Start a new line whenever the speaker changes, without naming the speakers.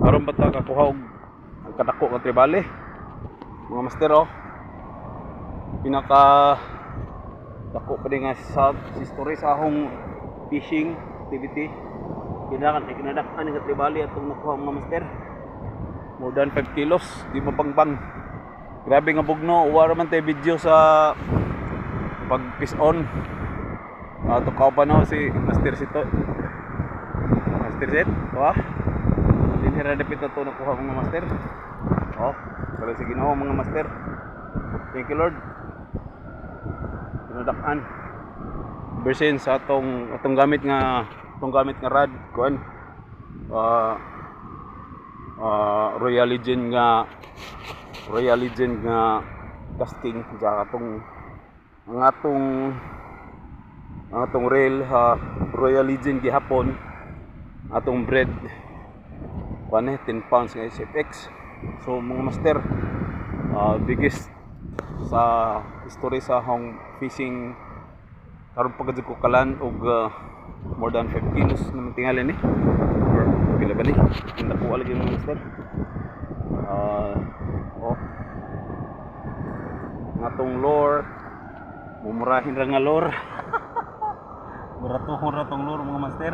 Karon bata kakuha og ang kadako nga tribali. Mga master oh. Pinaka dako pa din nga sa history sa akong fishing activity. Kinadakan nga tribali atong nakuha mga master. More than 5 kilos, di mapangbang. Grabe nga bugno, wala man tayo video sa pag fish on. Tukaw pa no si Master Sito. Master Set, wah. Dinhira dapit na to nakuha mga master. Oh, kala sige Ginoo mga master. Thank you Lord. Pinadakan. Bersin sa atong gamit nga rod kuan. Royal Legend nga casting sa atong rail Royal Legend gihapon atong bread kuan 10 pounds nga SFX. So mga master, biggest sa history sa akong fishing karon pagad ko kalan og more than 5 kilos naman tingali ni or pila ba ni hindi ko lagi mga master. Atong lure mumurahin ra nga lure. Mura to lure mga master.